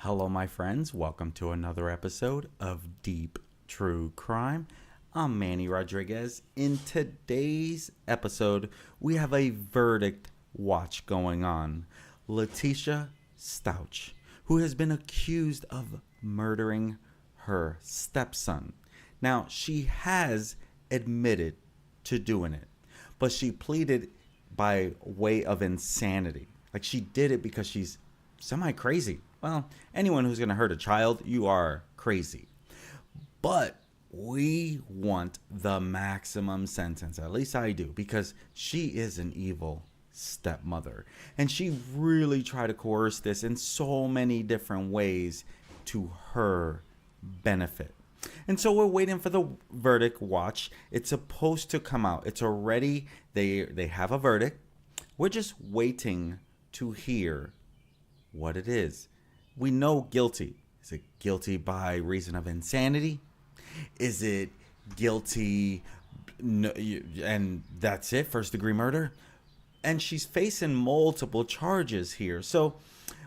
Hello, my friends. Welcome to another episode of Deep True Crime. I'm Manny Rodriguez. In today's episode, we have a verdict watch going on. LeTecia Stauch, who has been accused of murdering her stepson. Now, she has admitted to doing it, but she pleaded by way of insanity. Like, she did it because she's semi-crazy. Well, anyone who's going to hurt a child, you are crazy. But we want the maximum sentence. At least I do, because she is an evil stepmother. And she really tried to coerce this in so many different ways to her benefit. And so we're waiting for the verdict watch. It's supposed to come out. It's already, they have a verdict. We're just waiting to hear what it is. We know guilty. Is it guilty by reason of insanity? Is it guilty and that's it, first degree murder? And she's facing multiple charges here. So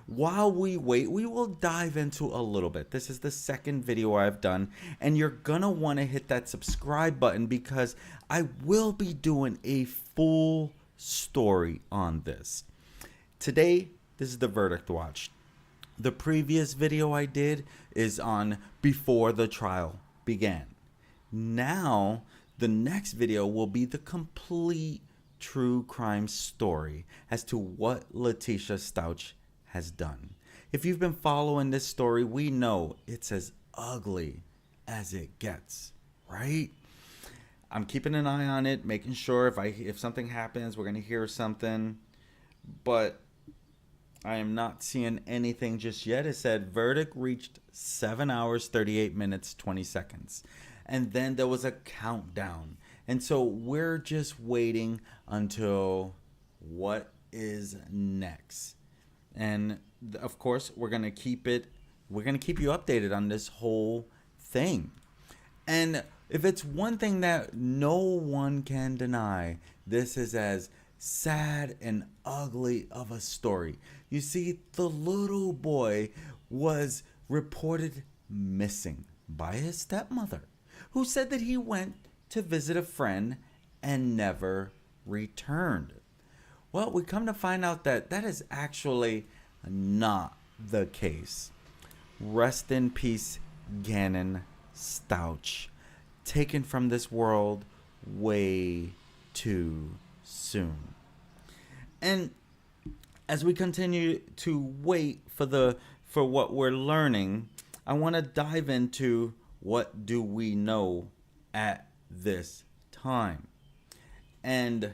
while we wait, we will dive into a little bit. This is the second video I've done, and you're gonna want to hit that subscribe button because I will be doing a full story on this. Today, this is the verdict watch. The previous video I did is on before the trial began. Now, the next video will be the complete true crime story as to what LeTecia Stauch has done. If you've been following this story, we know it's as ugly as it gets, right? I'm keeping an eye on it, making sure if something happens, we're going to hear something. But I am not seeing anything just yet. It said verdict reached 7 hours, 38 minutes, 20 seconds. And then there was a countdown. And so we're just waiting until what is next. And of course, we're going to keep you updated on this whole thing. And if it's one thing that no one can deny, this is as sad and ugly of a story. You see, the little boy was reported missing by his stepmother, who said that he went to visit a friend and never returned. Well, we come to find out that that is actually not the case. Rest in peace, Gannon Stauch, taken from this world way too soon. And as we continue to wait for what we're learning, I want to dive into what do we know at this time. And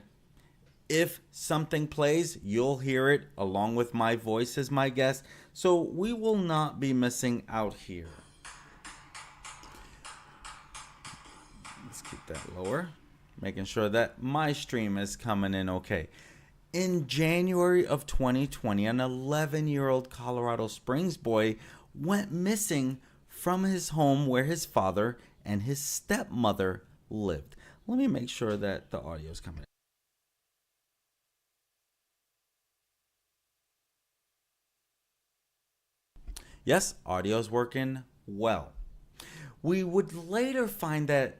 if something plays, you'll hear it along with my voice as my guest, so we will not be missing out here. Let's keep that lower, making sure that my stream is coming in okay. In January of 2020, an 11-year-old Colorado Springs boy went missing from his home where his father and his stepmother lived. Let me make sure that the audio is coming in. Yes, audio is working well. We would later find out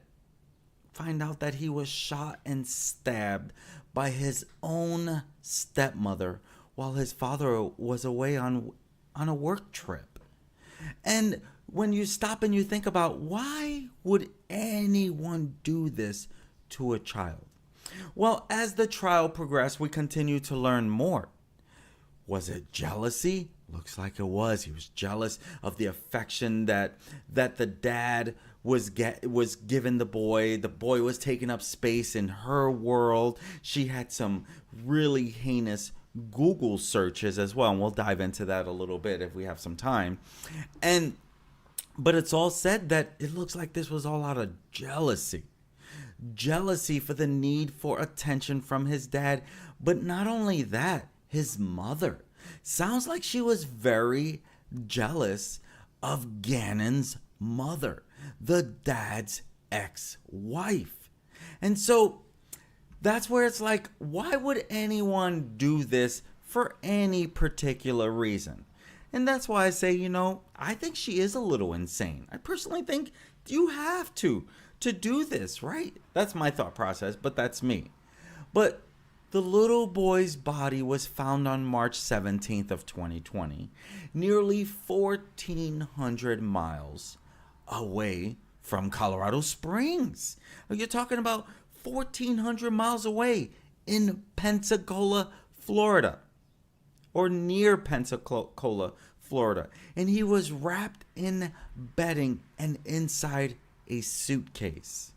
that he was shot and stabbed by his own stepmother while his father was away on a work trip. And when you stop and you think about why would anyone do this to a child? Well, as the trial progressed, we continue to learn more. Was it jealousy? Looks like it was. He was jealous of the affection that the dad was given the boy. The boy was taking up space in her world. She had some really heinous Google searches as well, and we'll dive into that a little bit if we have some time. But it's all said that it looks like this was all out of jealousy. Jealousy for the need for attention from his dad, but not only that, his mother. Sounds like she was very jealous of Gannon's mother, the dad's ex-wife. And so that's where it's like, why would anyone do this for any particular reason? And that's why I say, I think she is a little insane. I personally think you have to do this, right? That's my thought process, but that's me. But the little boy's body was found on March 17th of 2020, nearly 1,400 miles away from Colorado Springs. You're talking about 1,400 miles away in Pensacola, Florida, or near Pensacola, Florida. And he was wrapped in bedding and inside a suitcase.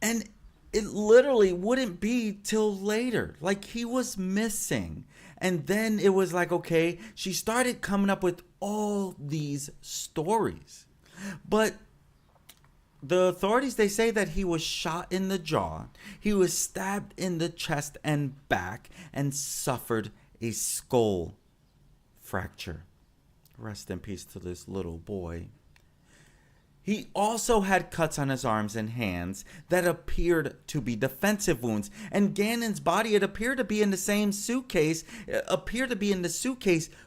And it literally wouldn't be till later. Like, he was missing. And then it was like, okay, she started coming up with all these stories. But the authorities, they say that he was shot in the jaw, he was stabbed in the chest and back, and suffered a skull fracture. Rest in peace to this little boy. He also had cuts on his arms and hands that appeared to be defensive wounds. And Gannon's body, it appeared to be in the same suitcase,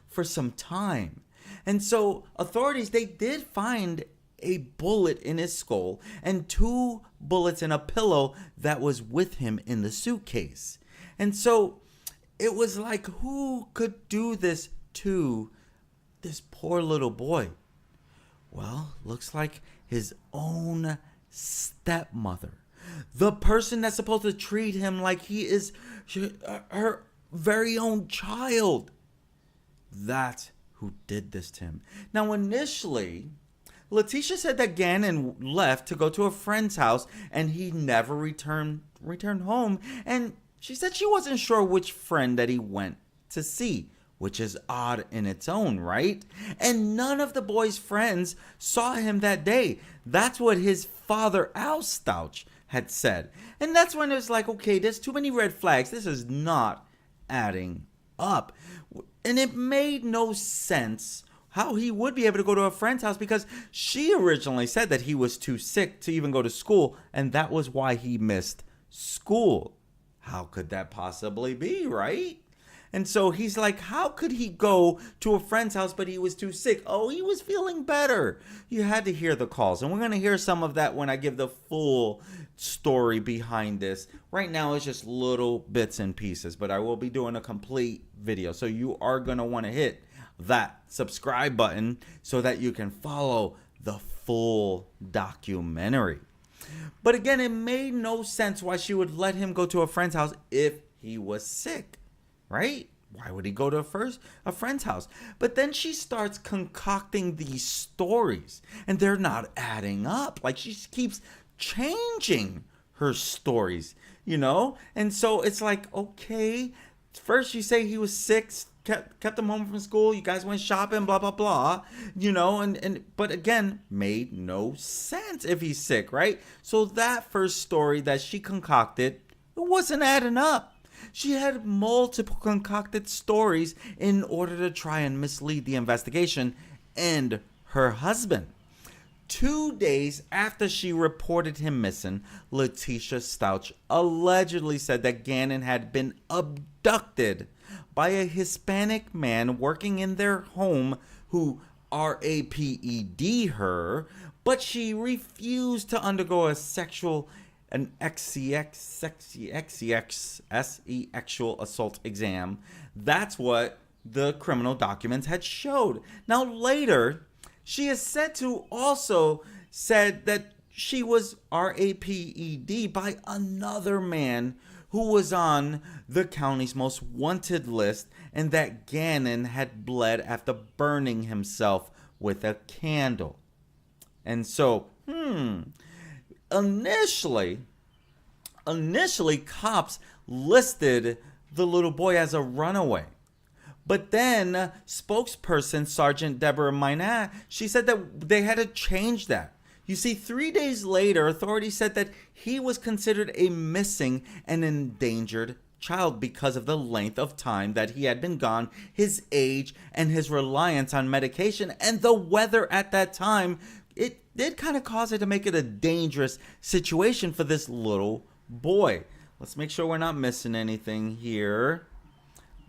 for some time. And so authorities, they did find a bullet in his skull and 2 bullets in a pillow that was with him in the suitcase. And so it was like, who could do this to this poor little boy? Well, looks like his own stepmother. The person that's supposed to treat him like he is her very own child. That's who did this to him. Now, initially, LeTecia said that Gannon left to go to a friend's house and he never returned home. And she said she wasn't sure which friend that he went to see, which is odd in its own, right? And none of the boy's friends saw him that day. That's what his father, Al Stauch, had said. And that's when it was like, okay, there's too many red flags. This is not adding up. And it made no sense how he would be able to go to a friend's house, because she originally said that he was too sick to even go to school, and that was why he missed school. How could that possibly be, right? And so he's like, how could he go to a friend's house, but he was too sick? Oh, he was feeling better. You had to hear the calls. And we're going to hear some of that when I give the full story behind this. Right now, it's just little bits and pieces, but I will be doing a complete video. So you are going to want to hit that subscribe button so that you can follow the full documentary. But again, it made no sense why she would let him go to a friend's house if he was sick. Right? Why would he go to a friend's house? But then she starts concocting these stories, and they're not adding up. Like, she keeps changing her stories, And so it's like, okay, first you say he was sick, kept him home from school, you guys went shopping, blah blah blah, but again, made no sense if he's sick, right? So that first story that she concocted, it wasn't adding up. She had multiple concocted stories in order to try and mislead the investigation and her husband. 2 days after she reported him missing, LeTecia Stauch allegedly said that Gannon had been abducted by a Hispanic man working in their home who raped her, but she refused to undergo a sexual assault exam. That's what the criminal documents had showed. Now later, she is said to also said that she was raped by another man who was on the county's most wanted list, and that Gannon had bled after burning himself with a candle. And so, Initially, cops listed the little boy as a runaway. But then spokesperson Sergeant Deborah Minat, she said that they had to change that. You see, 3 days later, authorities said that he was considered a missing and endangered child because of the length of time that he had been gone, his age, and his reliance on medication, and the weather at that time. It did kind of cause it to make it a dangerous situation for this little boy. Let's make sure we're not missing anything here.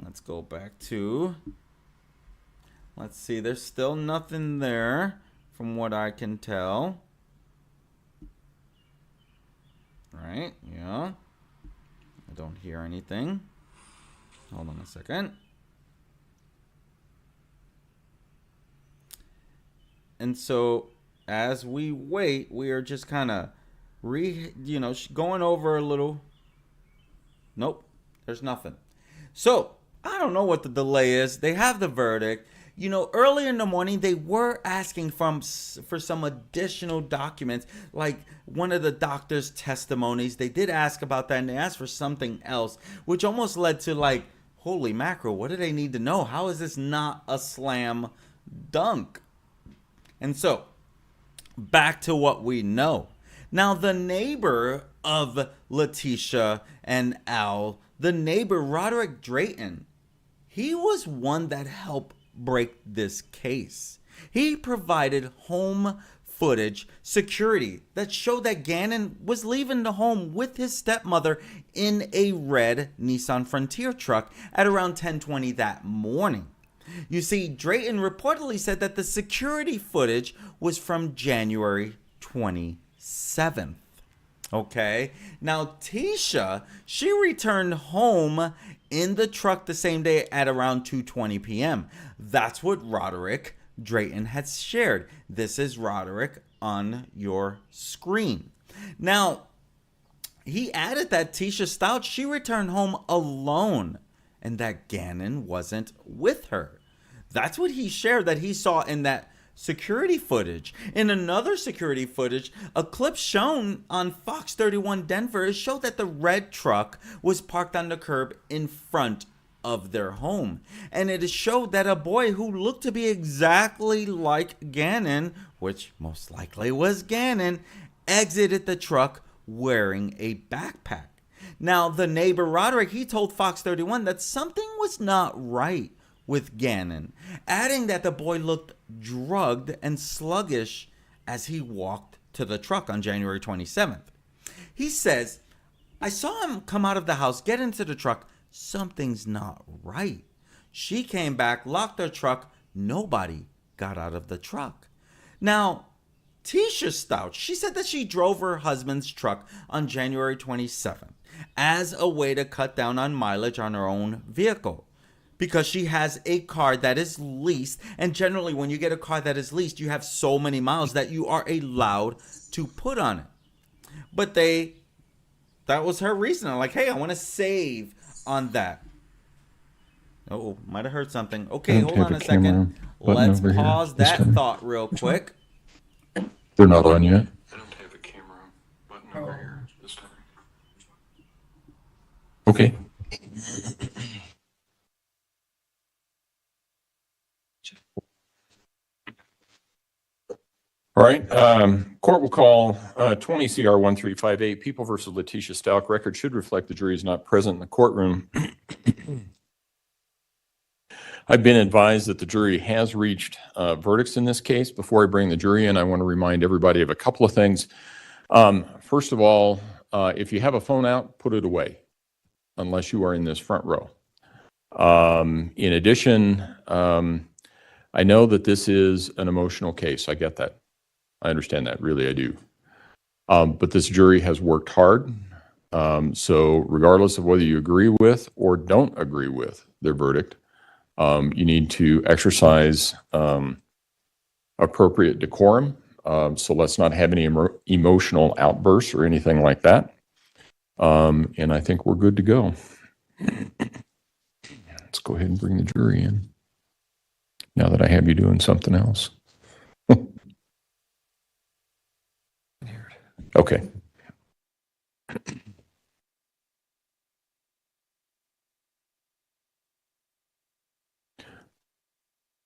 Let's go back to Let's see. There's still nothing there from what I can tell. Right? Yeah. I don't hear anything. Hold on a second. And so as we wait, we are just kind of going over a little. Nope. There's nothing. So, I don't know what the delay is. They have the verdict. Early in the morning, they were asking for some additional documents, like one of the doctor's testimonies. They did ask about that, and they asked for something else, which almost led to, like, holy mackerel, what do they need to know? How is this not a slam dunk? And so, back to what we know. Now, the neighbor of LeTecia and Al, the neighbor Roderick Drayton, he was one that helped break this case. He provided home footage security that showed that Gannon was leaving the home with his stepmother in a red Nissan Frontier truck at around 10:20 that morning. You see, Drayton reportedly said that the security footage was from January 27th. Okay. Now, Tecia, she returned home in the truck the same day at around 2:20 p.m. That's what Roderick Drayton had shared. This is Roderick on your screen. Now, he added that Tecia Stauch, she returned home alone and that Gannon wasn't with her. That's what he shared that he saw in that security footage. In another security footage, a clip shown on Fox 31 Denver showed that the red truck was parked on the curb in front of their home. And it showed that a boy who looked to be exactly like Gannon, which most likely was Gannon, exited the truck wearing a backpack. Now, the neighbor Roderick, he told Fox 31 that something was not right with Gannon, adding that the boy looked drugged and sluggish as he walked to the truck on January 27th. He says, I saw him come out of the house, get into the truck. Something's not right. She came back, locked her truck. Nobody got out of the truck. Now, LeTecia Stauch, she said that she drove her husband's truck on January 27th as a way to cut down on mileage on her own vehicle, because she has a car that is leased, and generally when you get a car that is leased, you have so many miles that you are allowed to put on it. But that was her reason. I'm like, hey, I want to save on that. Oh, might have heard something. Okay, hold on a second. Let's pause that thought real quick. They're not on yet. I don't have a camera button over here this time. Okay. All right. Court will call 20 CR 1358, People versus LeTecia Stauch. Record should reflect the jury is not present in the courtroom. I've been advised that the jury has reached verdicts in this case. Before I bring the jury in, I want to remind everybody of a couple of things. First of all, if you have a phone out, put it away, unless you are in this front row. In addition, I know that this is an emotional case. I get that. I understand that. Really, I do. But this jury has worked hard. So regardless of whether you agree with or don't agree with their verdict, you need to exercise appropriate decorum. So let's not have any emotional outbursts or anything like that. And I think we're good to go. Let's go ahead and bring the jury in, now that I have you doing something else. Okay.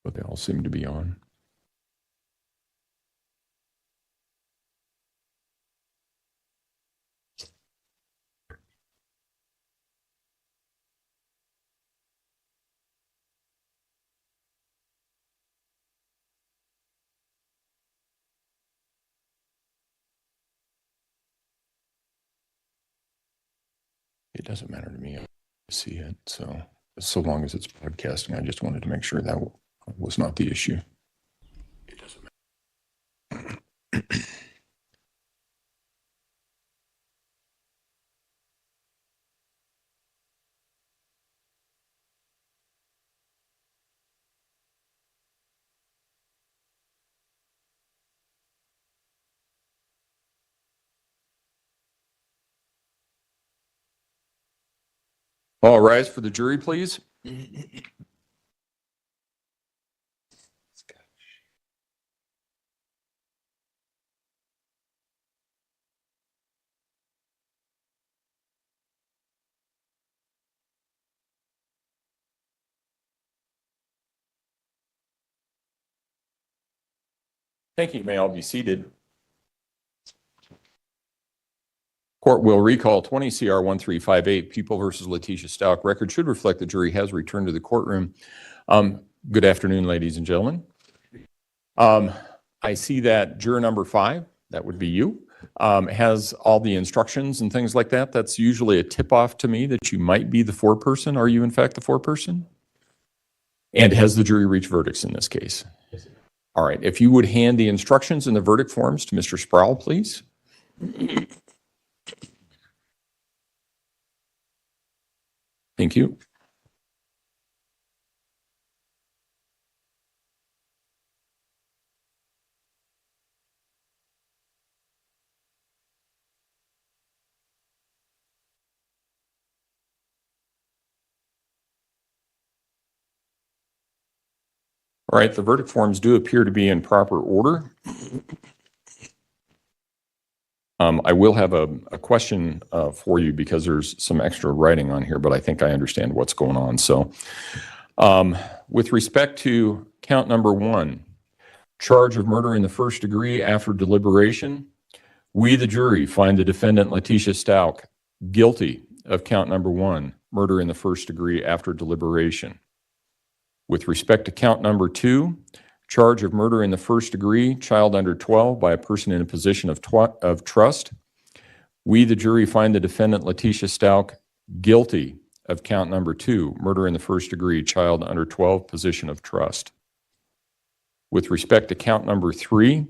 But they all seem to be on. It doesn't matter to me. I see it. So long as it's broadcasting, I just wanted to make sure that Was not the issue. All rise for the jury, please. Thank you. You may all be seated. Court will recall 20 CR 1358, People versus LeTecia Stauch. Record should reflect the jury has returned to the courtroom. Good afternoon, ladies and gentlemen. I see that juror number 5, that would be you, has all the instructions and things like that. That's usually a tip-off to me that you might be the foreperson. Are you in fact the foreperson? And has the jury reached verdicts in this case? Yes, sir. All right. If you would hand the instructions and the verdict forms to Mr. Sproul, please. Thank you. All right, the verdict forms do appear to be in proper order. I will have a question for you because there's some extra writing on here, but I think I understand what's going on. So with respect to count number 1, charge of murder in the first degree after deliberation, we, the jury, find the defendant LeTecia Stauch guilty of count number 1, murder in the first degree after deliberation. With respect to count number 2, charge of murder in the first degree, child under 12 by a person in a position of trust, we, the jury, find the defendant LeTecia Stauch guilty of count number 2, murder in the first degree, child under 12, position of trust. With respect to count number 3,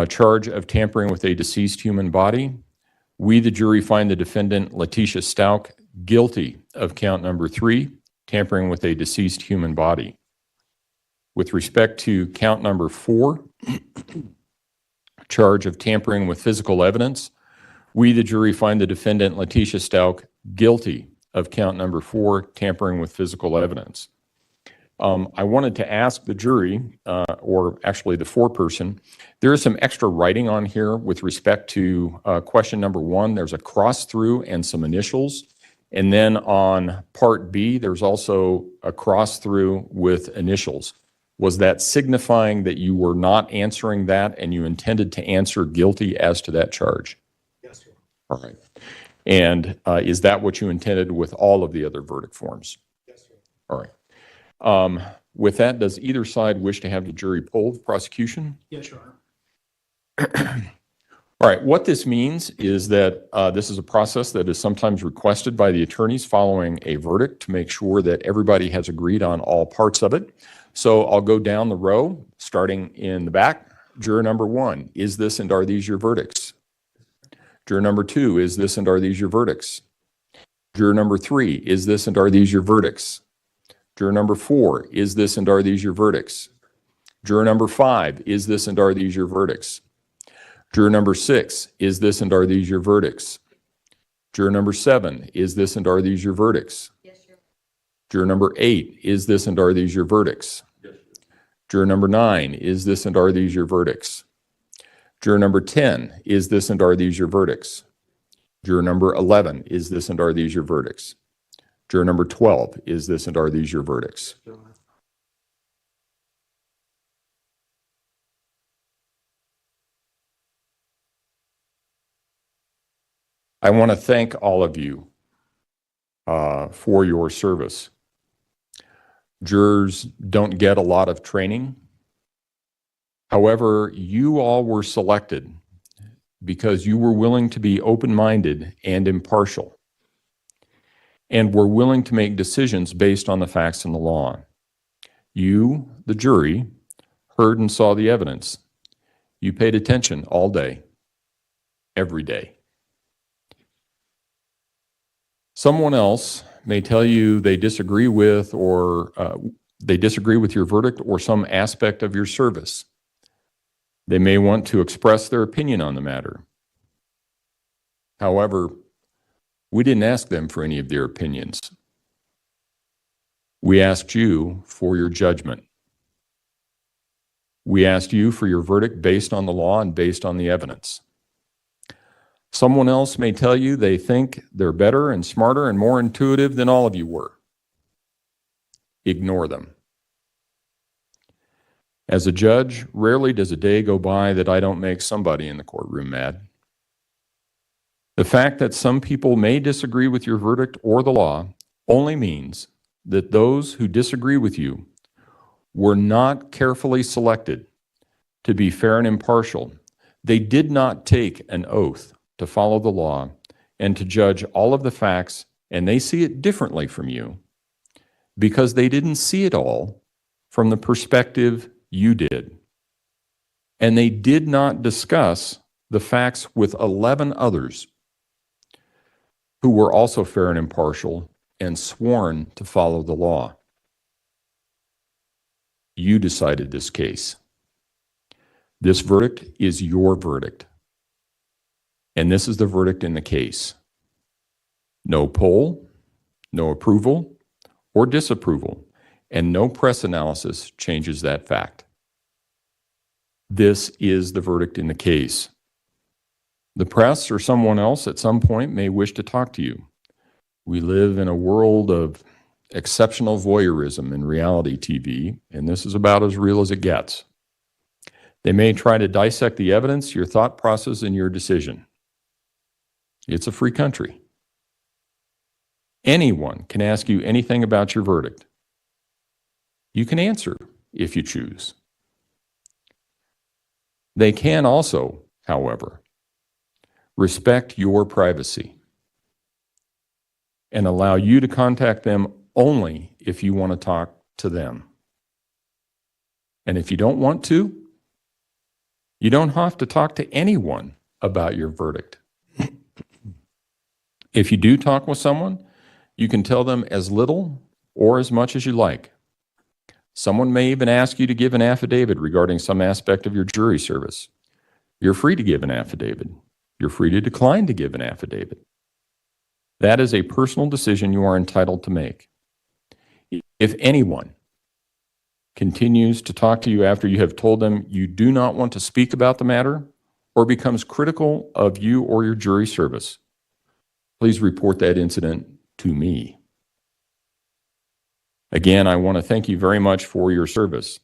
charge of tampering with a deceased human body, we, the jury, find the defendant LeTecia Stauch guilty of count number 3, tampering with a deceased human body. With respect to count number 4, charge of tampering with physical evidence, we, the jury, find the defendant LeTecia Stauch guilty of count number 4, tampering with physical evidence. I wanted to ask the jury, or actually the foreperson, there is some extra writing on here with respect to question number 1. There's a cross through and some initials. And then on part B, there's also a cross through with initials. Was that signifying that you were not answering that and you intended to answer guilty as to that charge? Yes, sir. All right. And is that what you intended with all of the other verdict forms? Yes, sir. All right. With that, does either side wish to have the jury poll the prosecution? Yes, Your Honor. All right, what this means is that this is a process that is sometimes requested by the attorneys following a verdict to make sure that everybody has agreed on all parts of it. So I'll go down the row, starting in the back. Juror number 1, is this and are these your verdicts? Juror number 2, is this and are these your verdicts? Juror number 3, is this and are these your verdicts? Juror number 4, is this and are these your verdicts? Juror number 5, is this and are these your verdicts? Juror number 6, is this and are these your verdicts? Juror number 7, is this and are these your verdicts? Yes, sir. Juror number 8, is this and are these your verdicts? Yes, sir. Juror number 9, is this and are these your verdicts? Juror number 10, is this and are these your verdicts? Juror number 11, is this and are these your verdicts? Juror number 12, is this and are these your verdicts? Your Honor. I want to thank all of you for your service. Jurors don't get a lot of training. However, you all were selected because you were willing to be open-minded and impartial, and were willing to make decisions based on the facts and the law. You, the jury, heard and saw the evidence. You paid attention all day, every day. Someone else may tell you they disagree with your verdict or some aspect of your service. They may want to express their opinion on the matter. However, we didn't ask them for any of their opinions. We asked you for your judgment. We asked you for your verdict based on the law and based on the evidence. Someone else may tell you they think they're better and smarter and more intuitive than all of you were. Ignore them. As a judge, rarely does a day go by that I don't make somebody in the courtroom mad. The fact that some people may disagree with your verdict or the law only means that those who disagree with you were not carefully selected to be fair and impartial. They did not take an oath to follow the law and to judge all of the facts, and they see it differently from you because they didn't see it all from the perspective you did. And they did not discuss the facts with 11 others who were also fair and impartial and sworn to follow the law. You decided this case. This verdict is your verdict. And this is the verdict in the case. No poll, no approval or disapproval, and no press analysis changes that fact. This is the verdict in the case. The press or someone else at some point may wish to talk to you. We live in a world of exceptional voyeurism in reality TV, and this is about as real as it gets. They may try to dissect the evidence, your thought process, and your decision. It's a free country. Anyone can ask you anything about your verdict. You can answer if you choose. They can also, however, respect your privacy and allow you to contact them only if you want to talk to them. And if you don't want to, you don't have to talk to anyone about your verdict. If you do talk with someone, you can tell them as little or as much as you like. Someone may even ask you to give an affidavit regarding some aspect of your jury service. You're free to give an affidavit. You're free to decline to give an affidavit. That is a personal decision you are entitled to make. If anyone continues to talk to you after you have told them you do not want to speak about the matter or becomes critical of you or your jury service, please report that incident to me. Again, I want to thank you very much for your service.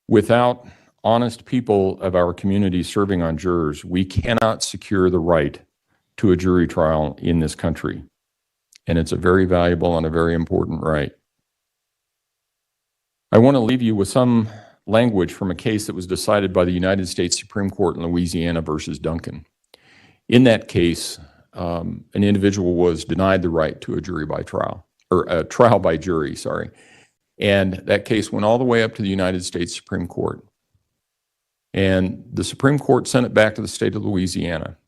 Without honest people of our community serving on jurors, we cannot secure the right to a jury trial in this country. And it's a very valuable and a very important right. I want to leave you with some language from a case that was decided by the United States Supreme Court in Louisiana versus Duncan. In that case, an individual was denied the right to a jury by trial, or a trial by jury, sorry. And that case went all the way up to the United States Supreme Court. And the Supreme Court sent it back to the state of Louisiana.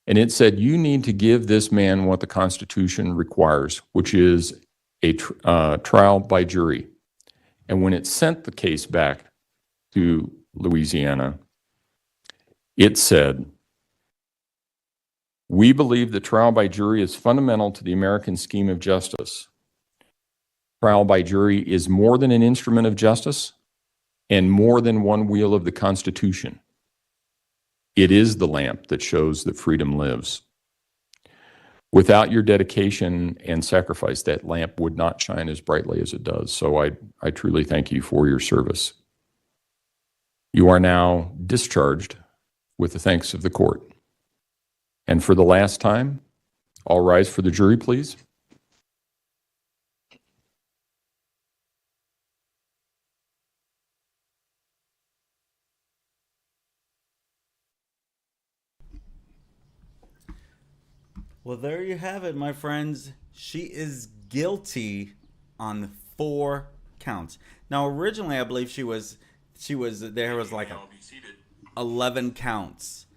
And it said, you need to give this man what the Constitution requires, which is a trial by jury. And when it sent the case back to Louisiana, it said, we believe that trial by jury is fundamental to the American scheme of justice. Trial by jury is more than an instrument of justice and more than one wheel of the Constitution. It is the lamp that shows that freedom lives. Without your dedication and sacrifice, that lamp would not shine as brightly as it does. So I truly thank you for your service. You are now discharged with the thanks of the court. And for the last time, all rise for the jury, please. Well, there you have it, my friends. She is guilty on 4 counts. Now, originally, I believe there was like 11 counts,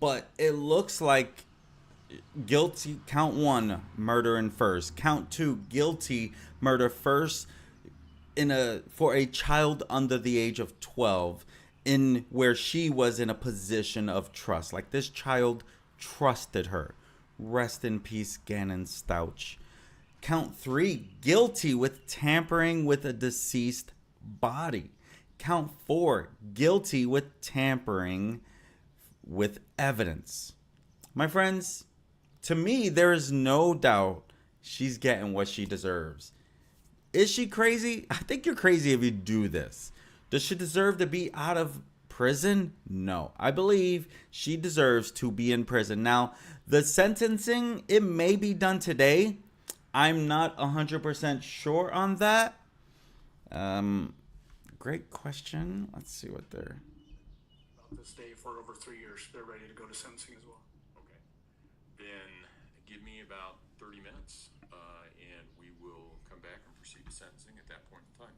but it looks like guilty count 1, murder in first, count 2, guilty, murder first, for a child under the age of 12, in where she was in a position of trust. Like, this child trusted her. Rest in peace, Gannon Stauch. Count 3, guilty with tampering with a deceased body. Count 4, guilty with tampering with evidence. My friends, to me, there is no doubt she's getting what she deserves. Is she crazy? I think you're crazy if you do this. Does she deserve to be out of prison? No. I believe she deserves to be in prison. Now, the sentencing, it may be done today. I'm not 100% sure on that. Great question. Let's see what they're... About this day for over 3 years. They're ready to go to sentencing as well. Okay. Then give me about 30 minutes, and we will come back and proceed to sentencing at that point in time.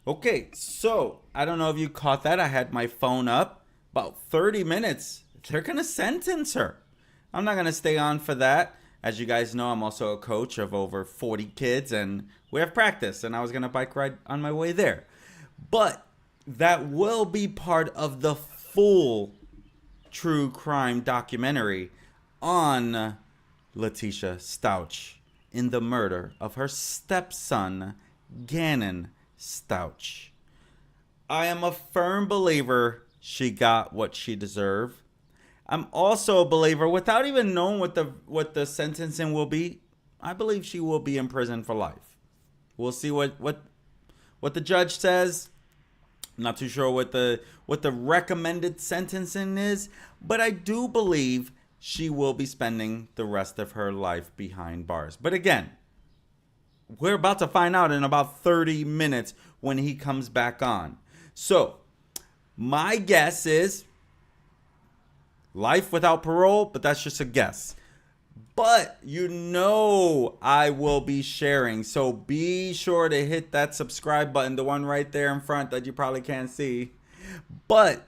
Okay, so I don't know if you caught that. I had my phone up. About 30 minutes. They're going to sentence her. I'm not going to stay on for that. As you guys know, I'm also a coach of over 40 kids, and we have practice, and I was going to bike ride on my way there. But that will be part of the full true crime documentary on LeTecia Stauch in the murder of her stepson, Gannon Stauch. I am a firm believer she got what she deserved. I'm also a believer, without even knowing what the sentencing will be, I believe she will be in prison for life. We'll see what the judge says. I'm not too sure what the recommended sentencing is, but I do believe she will be spending the rest of her life behind bars. But again, we're about to find out in about 30 minutes when he comes back on. So, my guess is life without parole, but that's just a guess. But you know I will be sharing, so be sure to hit that subscribe button, the one right there in front that you probably can't see. But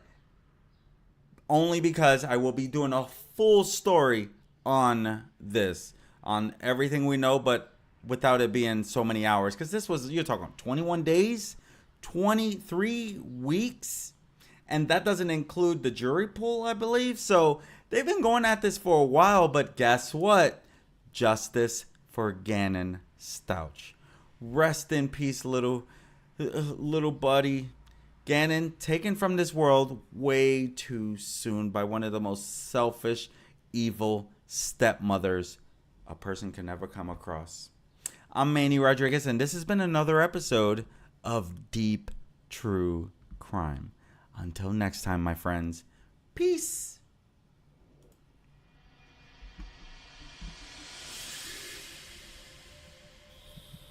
only because I will be doing a full story on this, on everything we know, but without it being so many hours. Because this was, you're talking 21 days, 23 weeks, and that doesn't include the jury pool, I believe. So they've been going at this for a while, but guess what? Justice for Gannon Stauch. Rest in peace, little buddy. Gannon, taken from this world way too soon by one of the most selfish, evil stepmothers a person can ever come across. I'm Manny Rodriguez, and this has been another episode of Deep True Crime. Until next time, my friends, peace.